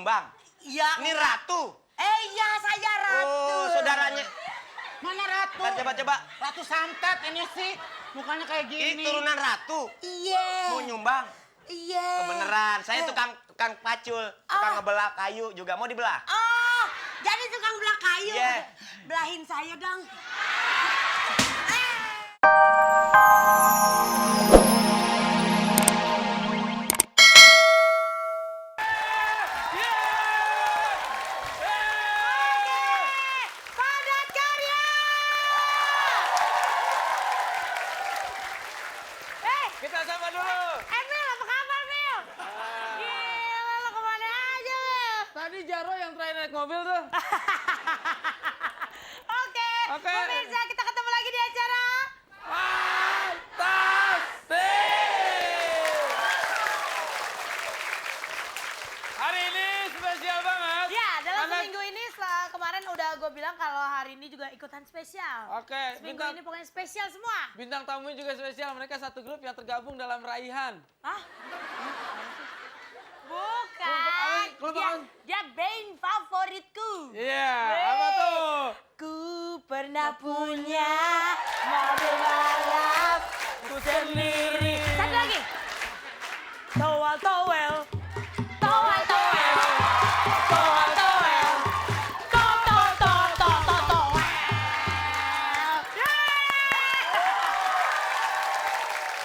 nyumbang. Iya. Ini Ratu. Iya, saya Ratu. Oh, saudaranya. Mana Ratu? Coba. Ratu santet ini sih. Mukanya kayak Ini gini. turunan Ratu. Iya. Mau nyumbang. Iya. Kebeneran, saya tukang pacul, tukang ngebelah kayu juga. Mau dibelah? Oh, jadi tukang belah kayu. Iya. Belahin saya dong. Padat karya. Kita sama dulu. Emil, apa kabar, Mil? Gila, lo kemana aja, Mil? Tadi Jaro yang terakhir naik mobil tuh. Oke, Oke. pemirsa, kita ketemu lagi di acara. Fantastik! Hari ini spesial banget. Ya, dalam Karena- seminggu ini kemarin udah gue bilang kalau hari ini juga ikutan spesial. Oke, Seminggu ini pokoknya spesial semua. bintang tamunya juga spesial. Mereka satu grup yang tergabung dalam Raihan. Hah? Bukan. Klub Dia, apa? dia band favoritku. Iya, apa tuh? Ku pernah punya mobil balap ku sendiri. Satu lagi. Towel, towel. Towel, towel. Towel, towel. Towel.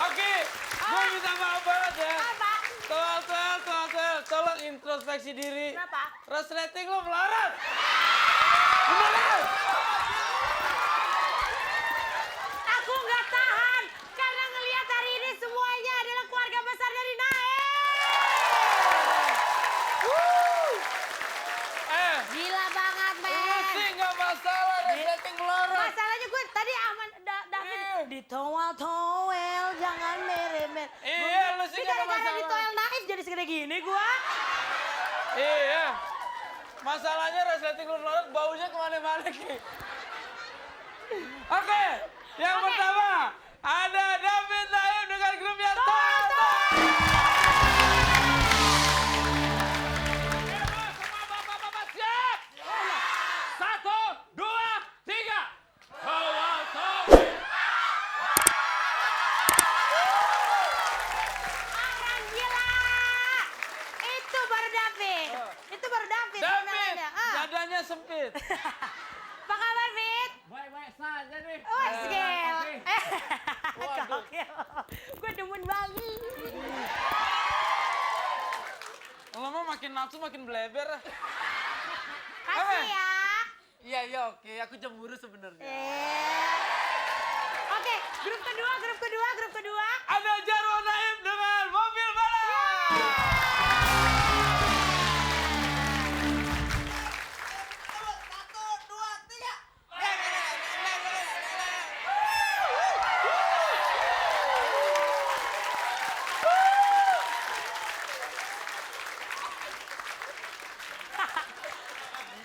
Oke, gue minta maaf banget ya. Apa? Toal. Tolong introspeksi diri. Kenapa? Resleting lo melarat. Gimana? Aku nggak tahan karena ngelihat hari ini semuanya adalah keluarga besar dari Naim. Gila banget, Lu men. sih nggak masalah resleting melarat. Masalahnya gue tadi David di towel, jangan mere-mere. Iya, lu sih Ini nggak ada gara-gara di masalah. towel Naif jadi segede gini gua. Iya. Masalahnya resleting lu melarat baunya kemana-mana, Ki. Oke, yang Oke. pertama ada David Naim dengan grupnya Toal. Semua bapak-bapak siap? 1, 2, 3. Toal. Orang gila. Itu baru David. Itu baru David. David, namanya. dadanya sempit. Apa kabar, Fit? Baik-baik saja nih. Wah, skill. Waduh. Gokil. Gue demen banget. Lo mau makin nafsu makin bleber. Kasih ya. Iya, oke. Aku cemburu sebenarnya. Oke, grup kedua. Ada Jarwo Naim dengan mobil balap.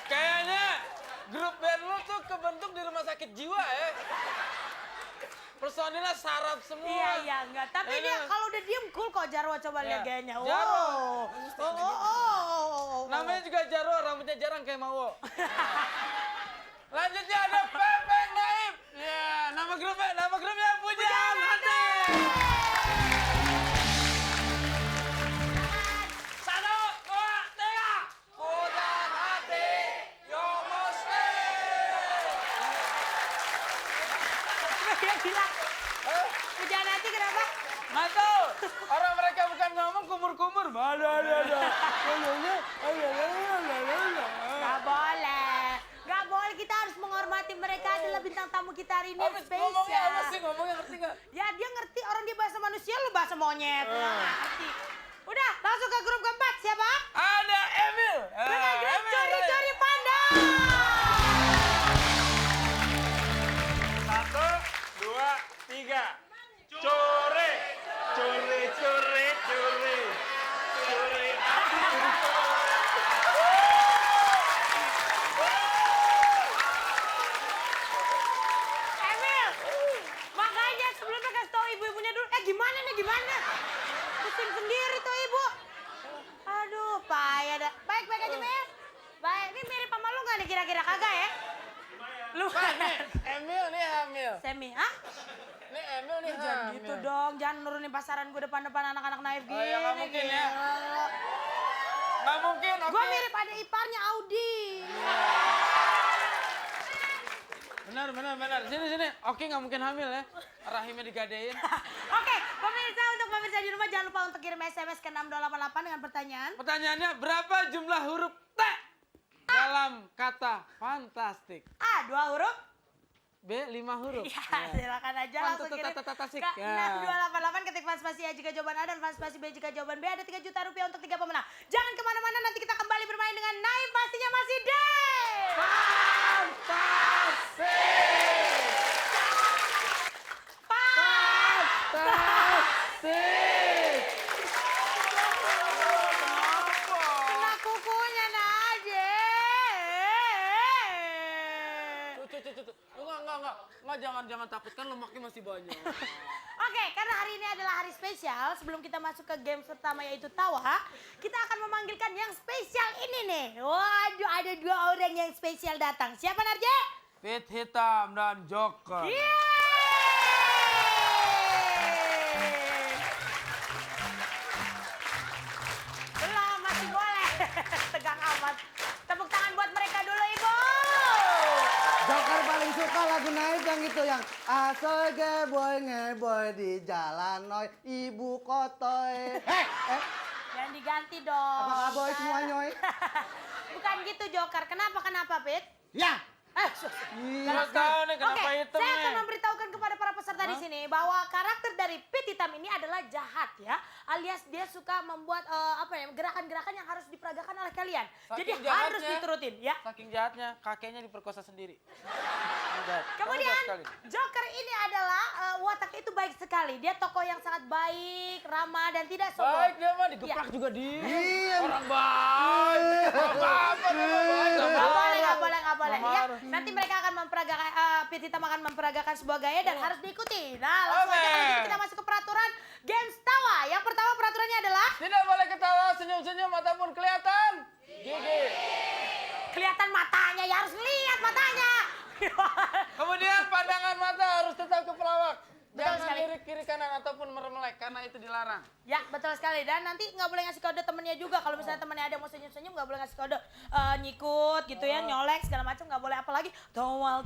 Kayaknya grup band lu tuh kebentuk di rumah sakit jiwa ya. Personilnya sarap semua. Iya, enggak. Tapi Iya. dia kalau udah diem cool kok Jarwo, coba lihat Iya. gayanya. Jarwo. Namanya Namanya juga Jarwo, rambutnya jarang kayak Mawo. Lanjutnya ada Pepeng Naim. Ya, nama grupnya Pujaan Hati. 1, 2, 3. Pujaan Hati, yo mesti. Dia bilang, hujan hati kenapa? Nggak tahu. Orang mereka bukan ngomong kumur-kumur. Ada. Gak boleh, kita harus menghormati mereka adalah bintang tamu kita hari ini yang Ngomongnya apa sih? spesial. Ngomongnya ngerti nggak? Ya dia ngerti, orang dia bahasa manusia, lu bahasa monyet. Nggak ngerti. Udah, langsung ke grup keempat, siapa? Ada Emil. Dengan grup Curi-Curi Pandang. 1, 2, 3. Curi. Emil, makanya sebelumnya kasih tau ibu-ibunya dulu. Gimana? Pusing sendiri tuh ibu. Aduh, payah dah. Baik aja, Mir. Baik, ini mirip sama lu nggak nih kira-kira kagak ya? Lu Emil nih hamil. Semi, hah? Nih Emil nih Jangan hamil. gitu dong, jangan nurunin pasaran gue depan-depan anak-anak naif Oh, gini. ya, nggak mungkin ya. Nggak mungkin, oke. Gue mirip ada iparnya Audi. Benar. Sini. Oke nggak mungkin hamil ya. Rahimnya digadein. Oke, pemirsa, untuk pemirsa di rumah jangan lupa untuk kirim SMS ke 6288 dengan pertanyaan. Pertanyaannya, berapa jumlah huruf T dalam kata fantastik? A, 2 huruf. B, 5 huruf. Ya, silakan aja langsung kirim Tasik. ke 6288 ketik fans spasi A jika jawaban A dan fans spasi B jika jawaban B. Ada 3 juta rupiah untuk 3 pemenang. Jangan kemana-mana, nanti kita kembali bermain dengan Naif pastinya masih deh. Kena kukunya aja. Enggak, jangan takut kan lemaknya masih banyak. Oke, karena hari ini adalah hari spesial, sebelum kita masuk ke game pertama yaitu tawa, kita akan memanggilkan yang spesial ini nih. Waduh, ada 2 orang yang spesial datang. Siapa, Narja? Pit hitam dan Joker. Belum, masih boleh. Tegang amat. Tepuk tangan buat mereka dulu, Ibu. Joker paling suka lagu Naif yang itu yang asal ngeboy di jalan noy ibu kotoy. Jangan diganti dong. Apa boy semua nyoy? Bukan gitu, Joker. Kenapa, Pit? Ya. Nggak tahu nih kenapa Oke, hitam saya nih. akan memberitahukan kepada para peserta di sini bahwa karakter dari Pit Hitam ini adalah jahat ya, alias dia suka membuat gerakan-gerakan yang harus diperagakan oleh kalian. Saking Jadi jahatnya. harus diturutin ya. Saking jahatnya, kakeknya diperkosa sendiri. Kemudian Joker ini adalah wataknya itu baik sekali. Dia tokoh yang sangat baik, ramah dan tidak sombong. Baik dia mah digeplak juga dia. Iya. Orang baik. Apa-apa dia mah baik. Nggak boleh. Ya, harus. nanti mereka akan memperagakan, Pit Hitam akan memperagakan sebuah gaya dan harus diikuti. Nah, langsung aja kalau gitu kita masuk ke peraturan Games Tawa. Yang pertama peraturannya adalah Tidak boleh ketawa, senyum-senyum ataupun kelihatan gigi. kelihatan matanya, ya harus lihat matanya. Kemudian pandangan mata harus tetap ke pelawak. Betul Jangan sekali. lirik kiri kanan ataupun meremelek karena itu dilarang. Ya, betul sekali. Dan nanti nggak boleh ngasih kode temennya juga. Kalau misalnya temennya ada yang mau senyum-senyum, nggak boleh ngasih kode nyikut gitu ya, nyolek segala macam nggak boleh. Apalagi towel.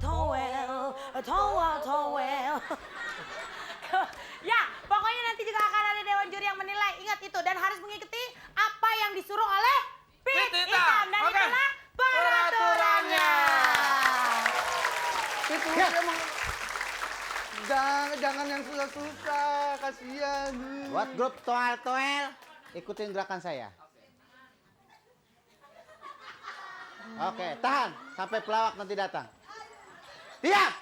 Ya, pokoknya nanti juga akan ada dewan juri yang menilai. Ingat itu dan harus mengikuti apa yang disuruh oleh Pit Pit Hitam. Hitam. Dan Oke. itulah peraturannya. Itu emang jangan yang susah-susah, kasihan. Buat grup toel, ikutin gerakan saya. Oke, tahan sampai pelawak nanti datang. Diam!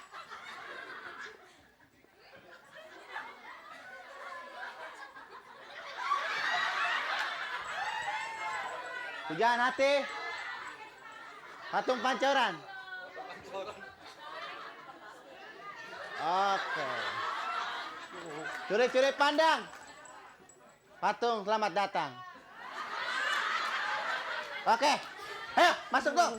Hujan hati. Patung pancoran. Oke. Curi-curi pandang. Patung selamat datang. Oke. Ayo, masuk dong.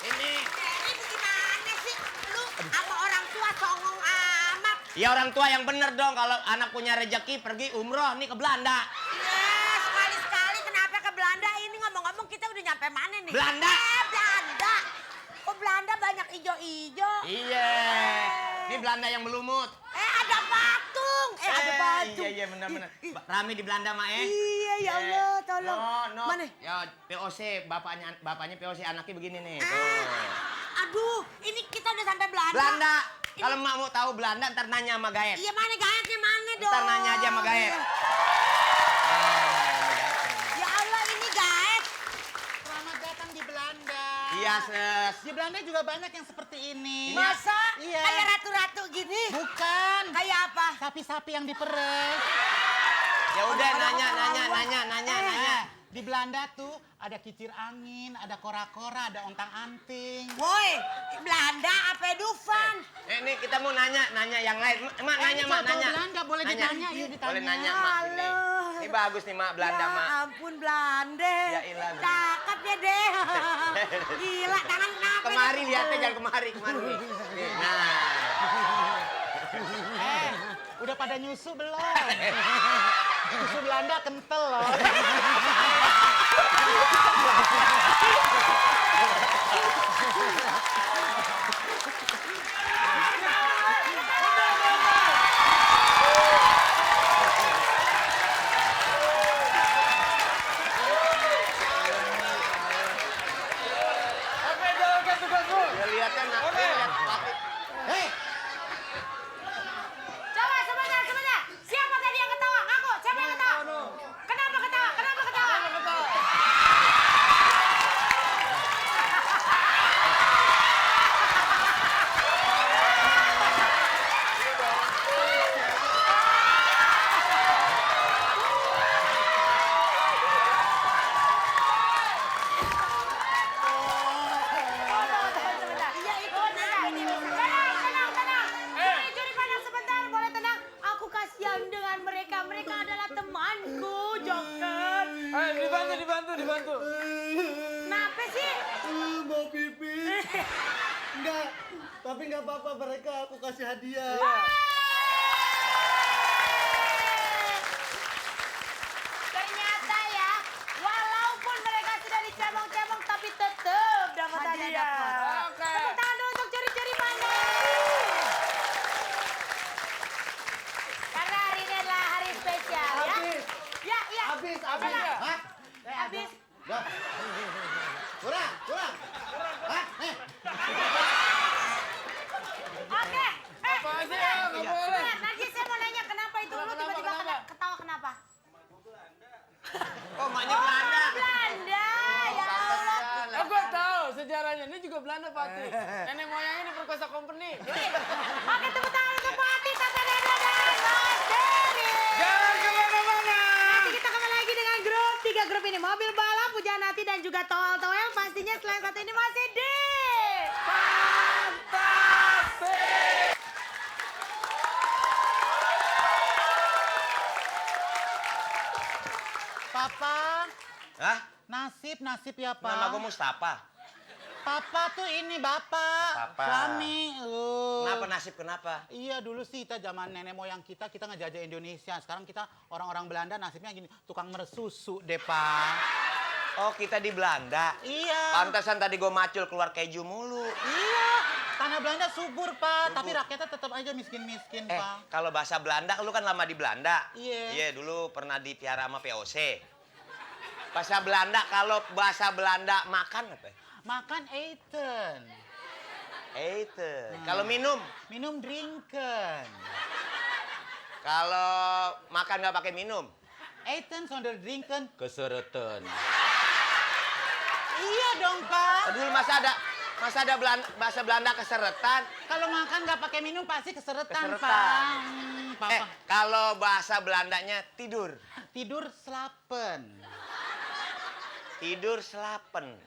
Ini. Ini gimana sih? Lu sama orang tua songong amat. Ya orang tua yang bener dong kalau anak punya rezeki pergi umroh nih ke Belanda. Ya, sekali-sekali kenapa ke Belanda? Ini ngomong-ngomong kita udah nyampe mana nih? Belanda. Belanda. Kok Belanda banyak ijo-ijo? Iya. Ini Belanda yang melumut. Ada patung. Ada patung. Iya benar-benar. Rame di Belanda mah Iya, ya Allah, tolong. No. Mana? Ya POC bapaknya POC anaknya begini nih. Ah. Tuh. Aduh, ini kita udah sampai Belanda. Belanda. Kalau emak mau tahu Belanda ntar nanya sama Gaet. Iya, mana gaetnya mana dong? Ntar nanya aja sama Gaet. Ya Allah, ini gaet. Selamat datang di Belanda. Iya, Ses. Di Belanda juga banyak yang seperti ini. Masa? Iya. Kayak ratu-ratu gini? Bukan. Kayak apa? Sapi-sapi yang diperes. Ya udah nanya. Di Belanda tuh ada kicir angin, ada kora-kora, ada ontang-anting. Woi, Belanda apa Dufan? Ini kita mau nanya yang lain. Mak nanya, ini Mak contoh nanya. Belanda, boleh ditanya, yuk ditanya. Boleh nanya, Mak. Halo. Ini bagus nih, Mak, Belanda, Ya Mak. ampun Belanda. Ya ilah. Cakep ya deh. Gila, tangan kenapa? Kemari lihatnya, jangan kemari. Nih. Nah. Udah pada nyusu belum? Susu Belanda kental loh. Oke, jalankan tugasmu. Ya lihatnya, nak. Oke. Lihat pelatih. Hei, Coba sebentar. Siapa tadi yang ketawa? Ngaku, siapa yang ketawa? Kenapa ketawa? Sebentar. Iya, itu benar. Tenang. Curi pandang sebentar, boleh tenang. Aku kasihan dengan mereka. Mereka adalah temanku, Joker. Ayo, dibantu. Kenapa sih? Mau pipis. Enggak, tapi enggak apa-apa, mereka aku kasih hadiah. Ternyata ya, walaupun mereka sudah dicebong-cebong, tapi tetap dapat hadiah. Oke. Tepuk tangan dulu untuk curi-curi pandang. Karena hari ini adalah hari spesial ya. Habis. Ya. Habis. Tenang. Hah? Habis. Lah. Kurang. Hah? Nih. Oke. Apa sih? Nggak boleh. Sebentar, Narjis, saya mau nanya kenapa itu lu tiba-tiba Kenapa? ketawa kenapa? Oh, maknya Belanda. Belanda, ya Allah. Oh, gue tahu sejarahnya. Ini juga Belanda, Fatih. Nenek moyangnya diperkosa company. Oke, tepuk tangan untuk Fatih, Tata Dada, dan Mas Dery. Jangan kemana-mana. Nanti kita kembali lagi dengan tiga grup ini. Mobil balap, Pujaan Hati, dan juga Toel. Pastinya selain satu ini masih di... Fantastik. Papa, Hah? nasib ya, Pak. Nama gue Mustafa. Papa tuh ini Bapak. Papa. Suami. Kenapa nasib, kenapa? Iya, dulu sih kita zaman nenek moyang kita ngejajah Indonesia. Sekarang kita orang-orang Belanda nasibnya gini, tukang meresusu deh, Pak. Oh, kita di Belanda. Iya. Pantesan tadi gue macul keluar keju mulu. Iya. Tanah Belanda subur, Pak. Tapi rakyatnya tetap aja miskin-miskin, Pak. Kalau bahasa Belanda, lu kan lama di Belanda. Iya. Iya, dulu pernah dipiara sama POC. Bahasa Belanda, kalau bahasa Belanda makan apa? Makan eten. Eten. Kalau minum? Minum drinken. Kalau makan nggak pakai minum? Eten sonder drinken keseretan. Iya dong, Pak. Dulu masa ada bahasa Belanda keseretan. Kalau makan nggak pakai minum pasti keseretan, Keseretan. Pak. Papa. Kalau bahasa Belandanya tidur. Tidur selapen. Tidur selapen.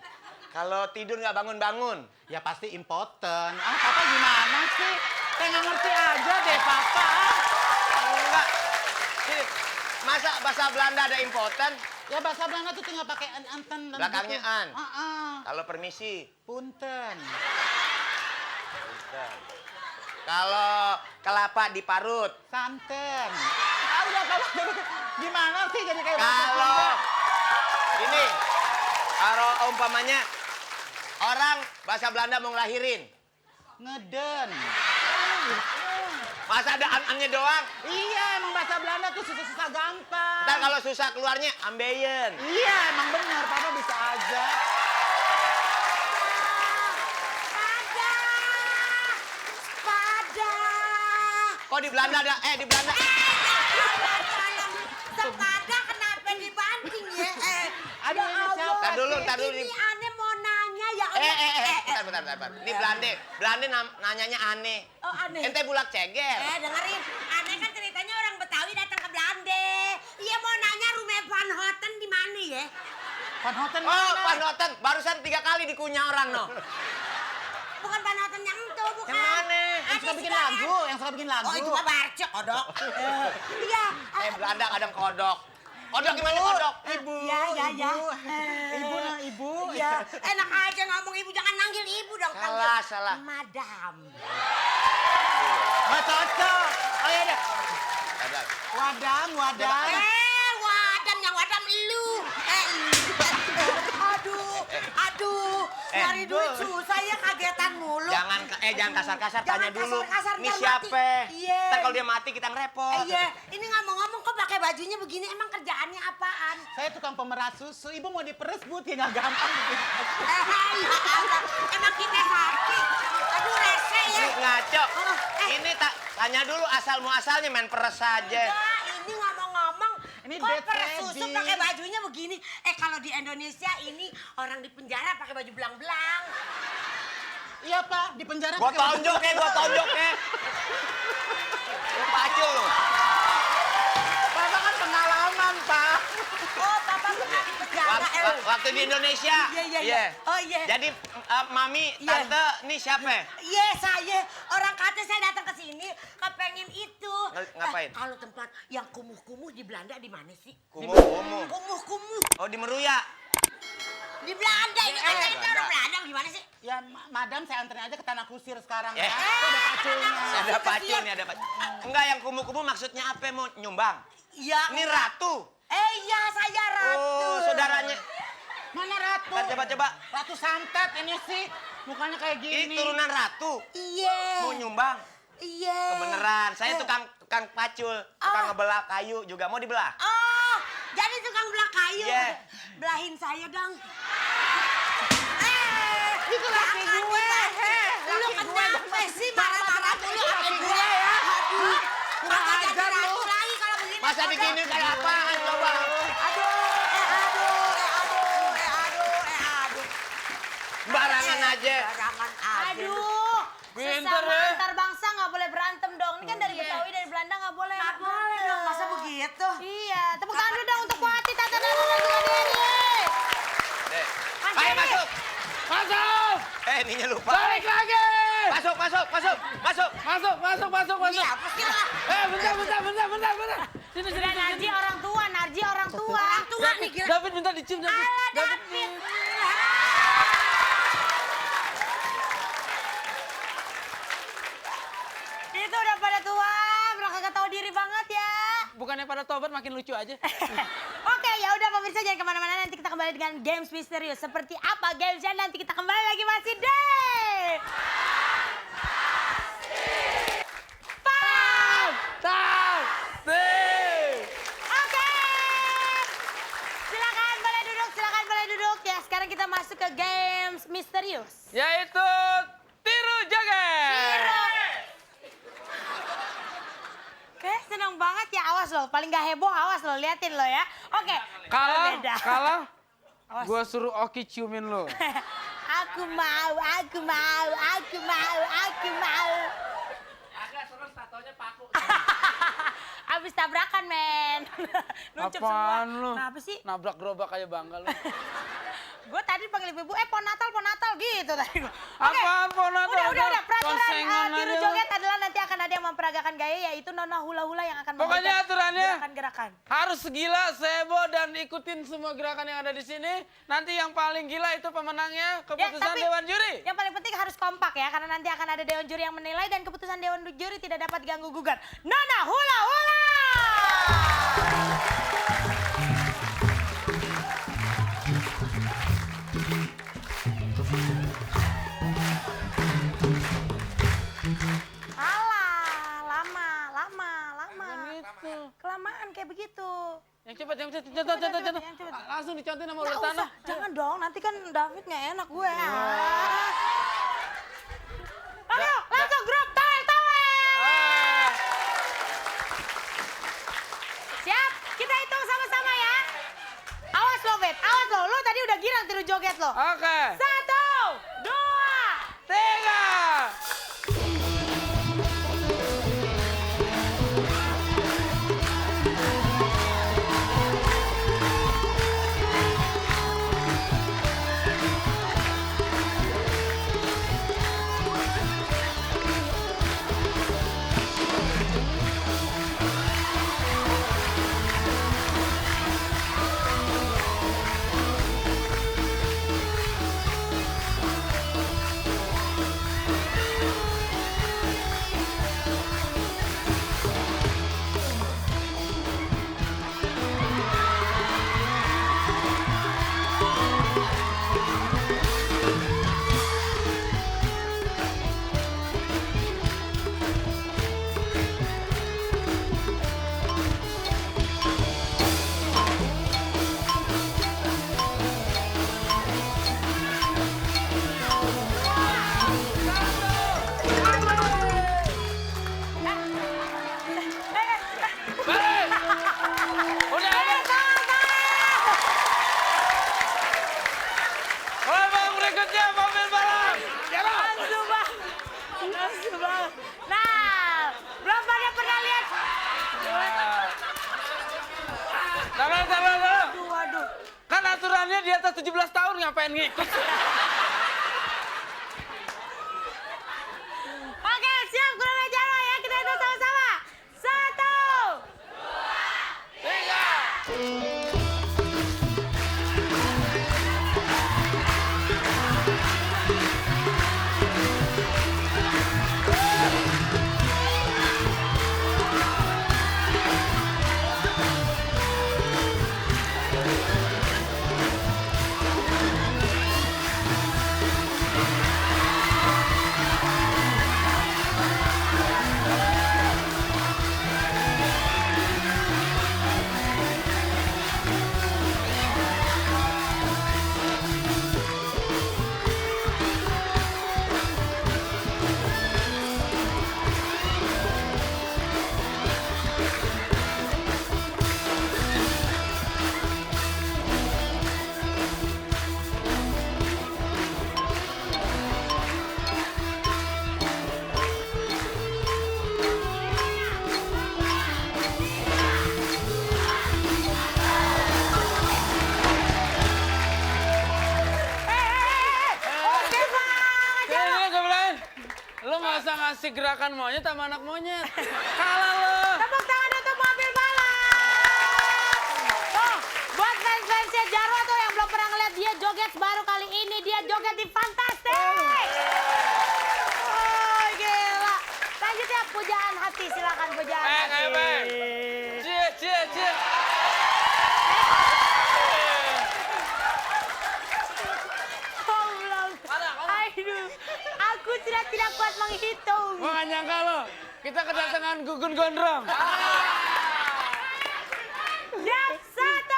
Kalau tidur nggak bangun-bangun. Ya pasti impoten. Papa gimana sih? Kayak nggak ngerti aja deh, Papa. Enggak. Sini, masa bahasa Belanda ada impoten? Ya bahasa Belanda tuh tinggal pakai enten. Belakangnya gitu. an. Heeh. Kalau permisi. Punten. Kalau kelapa diparut. Santen. Udah, Papa. Gimana sih jadi kayak bahasa Kalau Belanda? ini, kalau umpamanya orang bahasa Belanda mau ngelahirin, Ngeden. masa ada an-annya doang? Iya, emang bahasa Belanda tuh susah-susah gampang. Ntar kalau susah keluarnya ambeien. Iya, emang benar. Papa bisa aja. Pada. Kok di Belanda ada? Di Belanda. Sepada kenapa dibanting ya? Aduh, ini siapa Ntar dulu, sih? ntar dulu. Ini aneh mau nanya ya Allah. Bentar. Ini Belanda nanyanya aneh. Oh, aneh. Ente bulak ceger. Dengerin, aneh kan ceritanya orang Betawi datang ke Belanda. Iya mau nanya rumah Van Houten di mana ya? Van Houten Oh, mana? Van Houten. Barusan 3 kali dikunyah orang, no. Bukan Van Houten yang itu, bukan. Yang mana? Yang suka bikin lagu, yang suka bikin lagu. Oh, itu mah Barce, kodok. Iya. Belanda kadang kodok. Kodok gimana kodok? Ibu, Ya, ya, ya. Ibu, nah ibu. Iya, enak aja ngomong ibu, jangan manggil ibu dong. Salah, panggil salah. Madam. Nggak cocok. Oh iya deh. Ada. Wadam. Wadam yang wadam lu. Aduh. Nyari duit susah ya, kagetan mulu. Jangan kasar-kasar, Jangan tanya dulu. kasar-kasar, Ini ntar siapa? mati. Iya. Ntar kalau dia mati kita ngerepot. Iya, ini ngomong-ngomong kok pakai bajunya begini, emang kerjaannya apaan? Saya tukang pemeras susu. Ibu mau diperes, Bu, ya nggak gampang. Ya Allah, emang kita sakit. Aduh, rese ya. Ini ngaco. Eh. Tanya dulu asal muasalnya main peres saja. Enggak, ini ngomong-ngomong, Ini kok Dad peres susu Freddy. pakai bajunya begini? Kalau di Indonesia ini orang di penjara pakai baju belang-belang. Iya, Pak, di penjara. Gua pakai baju- tonjok ya. Lu pacul lu. Papa kan pengalaman, Pak. Oh, papa pernah di penjara. Waktu di Indonesia. Iya. Oh, iya. Jadi mami, Iya. tante, nih siapa? Iya, saya. Orang kata saya datang ke sini kepengen itu. Ngapain? Kalau tempat yang kumuh-kumuh di Belanda di mana sih? Kumuh. Kumuh-kumuh. Oh, di Meruya. Di Belanda ini kan Belanda. orang Belanda gimana sih? Ya, Madam, saya anterin aja ke Tanah Kusir sekarang. Eh. Ya. Itu ada paculnya. Ada pacul nih, ada pacul. Enggak, yang kumuh-kumuh maksudnya apa? Mau nyumbang? Iya. Ini ratu. Iya, saya ratu. Oh, saudaranya. Mana Ratu? Coba. Ratu Santet ini sih. Mukanya kayak Ini gini. turunan ratu. Iya. Mau nyumbang. Iya. Kebeneran. Saya tukang pacul, tukang ngebelah kayu juga. Mau dibelah? Oh, jadi tukang belah kayu. Iya. Belahin saya dong. Itu laki jangan gue. dibantu. Lu kenapa sih marah-marah dulu sama gue ya? Aduh. Kurang Kagak jadi ajar lu. ratu lagi kalau begini. Masa digini kayak apaan coba? Aduh. Barangan aja. Barangan aja. Pinter Sesama ya. antar bangsa nggak boleh berantem dong. Ini kan dari Betawi, dari Belanda nggak boleh. Nggak boleh dong, masa begitu? Iya, tepuk tangan dulu dong untuk Bu Ati, Tata Dana, dan juga Denny. Deh. Mas Ayo Denny. masuk. Masuk! Ininya lupa. Balik lagi! Masuk. Masuk. Iya, apa sih lah? Bentar. Sini. Sudah Narji orang tua, Narji orang tua. Orang tua nih gila. David minta dicium, David. Alah, David. Itu udah pada tua, udah kagak tahu diri banget ya. Bukannya pada tobat makin lucu aja. Oke, ya udah pemirsa jangan kemana-mana, nanti kita kembali dengan games misterius. Seperti apa gamesnya nanti kita kembali lagi masih deh. Oke. Silakan boleh duduk ya. Sekarang kita masuk ke games misterius. Yaitu tiru joget. Oke, seneng banget ya. Awas loh, paling gak heboh awas loh, liatin lo ya. Oke. Beda. Kalah, Awas. gua suruh Oki ciumin lo. Aku mau. Agak serem tatonya paku. Abis tabrakan, men. Nuncep semua. Apaan lu? Kenapa sih? Nabrak gerobak aja bangga lu. Gue tadi panggil ibu, pon Natal gitu tadi gue. Apaan pohon Natal? Udah. Peraturan Konsengan tiru aja joget adalah nanti akan ada yang memperagakan gaya, yaitu nona hula-hula yang akan Pokoknya membuat aturannya gerakan-gerakan. harus gila, sebo, dan ikutin semua gerakan yang ada di sini. Nanti yang paling gila itu pemenangnya, keputusan tapi Dewan Juri. Yang paling penting harus kompak ya, karena nanti akan ada Dewan Juri yang menilai dan keputusan Dewan Juri tidak dapat diganggu gugat. Nona hula-hula! Alah, lama. Gitu. Kelamaan kayak begitu. Yang cepat. Yang cepat. Langsung dicontohin sama Nggak ular usah, tanah. jangan dong, nanti kan David nggak enak gue. Ayo, langsung grup towel. Siap, kita hitung sama-sama ya. Awas lo, Bet, awas lo. Lo tadi udah girang tiru joget lo. Oke. 1, 2, 3. Berikutnya mobil balap. Langsung bang. Langsung bang. Nah, belum pada pernah lihat. Taruh. Waduh. Kan aturannya di atas 17 tahun ngapain ngikut? Oke, siap kurang ajar ya. Kita hitung sama-sama. 1. 3. Lo nggak usah ngasih gerakan monyet sama anak monyet. Kalah lo. Tepuk tangan untuk mobil balap. Oh, buat fans-fansnya Jarwo tuh yang belum pernah ngeliat dia joget baru kali ini. Dia joget di Fantastic. Oh, gila. Lanjutnya pujaan hati, silakan pujaan hati. Cie. Oh, belum. Aduh, aku sudah tidak kuat menghitung. Gua nggak nyangka lo. Kita kedatangan Gugun Gondrong. Siap, 1.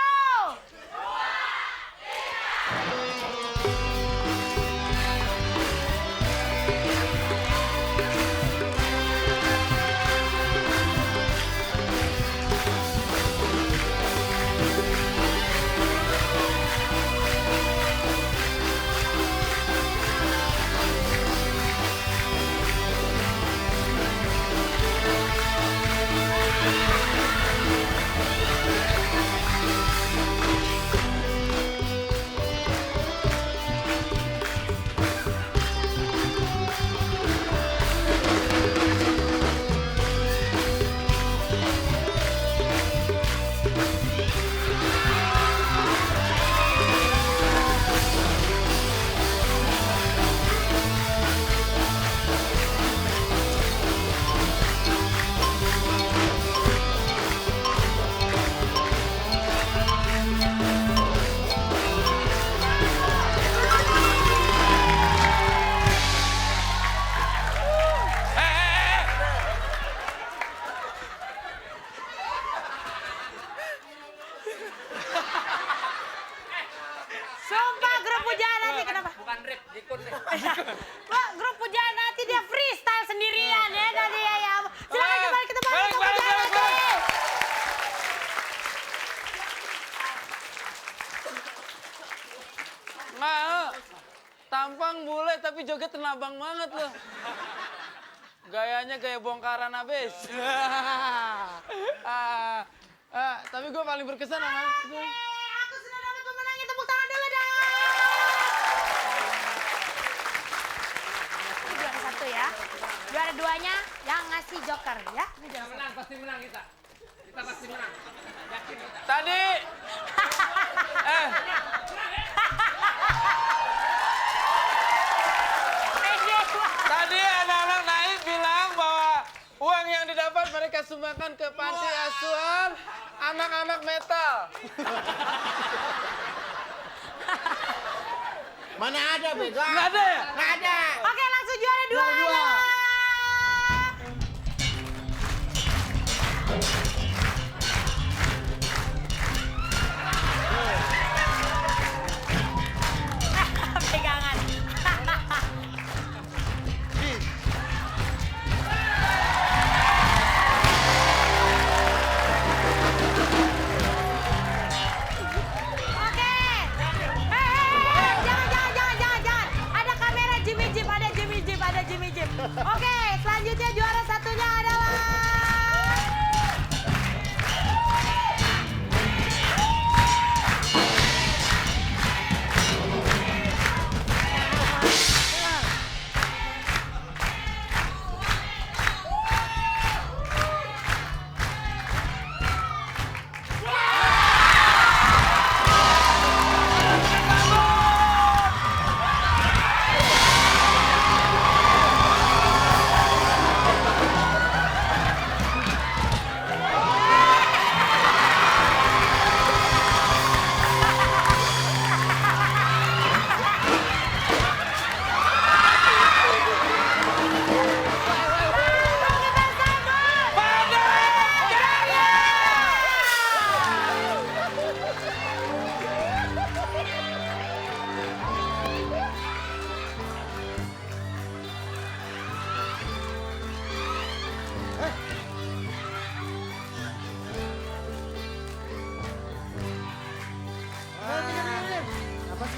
Sumpah grup pujaan hati kenapa? Bukan rip, ikut deh. Wah, grup pujaan hati dia freestyle sendirian ya tadi ya. Silakan kembali ke tempat Balik. pujaan hati. Nggak, tampang bule tapi joget tenabang banget lo. Gayanya gaya bongkaran abis. Tapi gue paling berkesan sama itu. Aku sudah dapat pemenangnya, tepuk tangan dulu dong. Ini juara 1 ya. Juara 2-nya yang ngasih joker ya. Ini juara 1. Menang, pasti menang kita. Kita pasti menang. Yakin kita. Tadi. Tadi anak-anak naik bilang bahwa uang yang didapat mereka sumbangkan ke panti asuhan anak-anak metal. Mana ada bego? Nggak ada ya? Nggak ada. Oke, langsung juara 2 adalah pegangan. Oke. Jangan.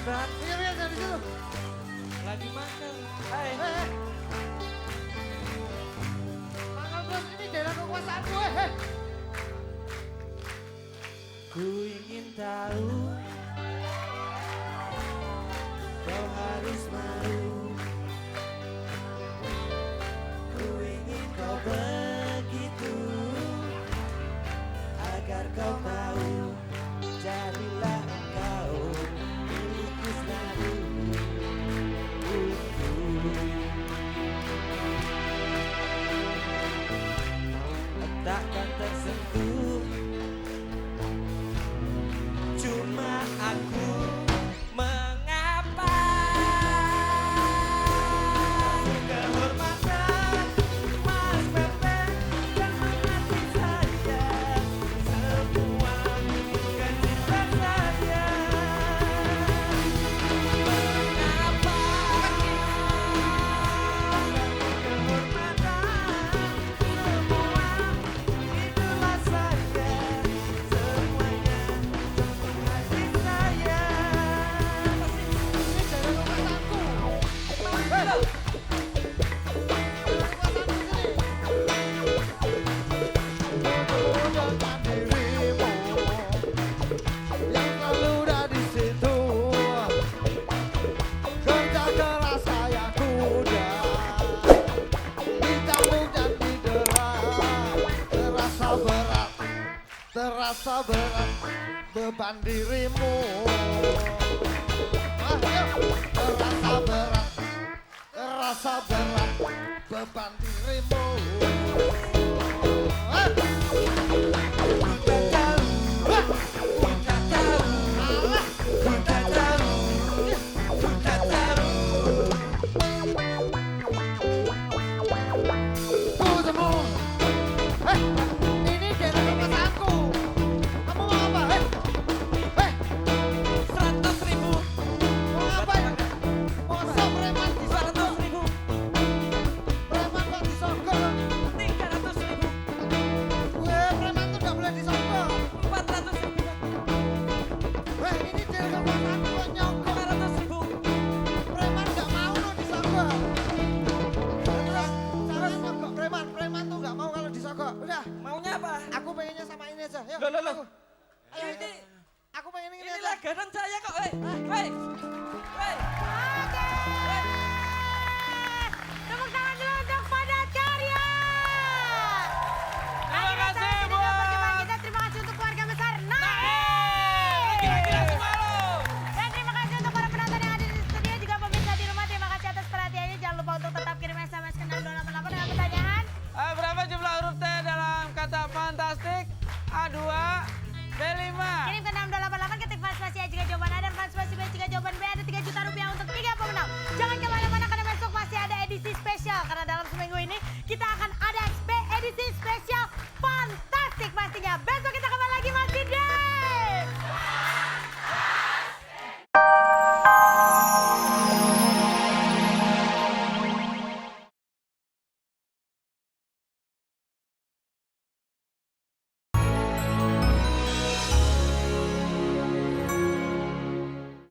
Ustaz. Iya, dari situ. Lagi makan. Hai. Makan terus, ini daerah kekuasaan gue. Ku ingin tahu kau harus mau. Ku ingin kau begitu agar kau mau. Jadilah engkau milikku selalu. Takkan tersentuh. Cuma aku mengapa kehormatan Mas Pepe dan mengerti saya semua kecintaan saya. Mengapa kehormatan semua idola saya semuanya. Yang selalu ada di situ. Kerja keras saya kuda. Dicambuk dan didera. Terasa berat beban dirimu. Terasa berat beban dirimu.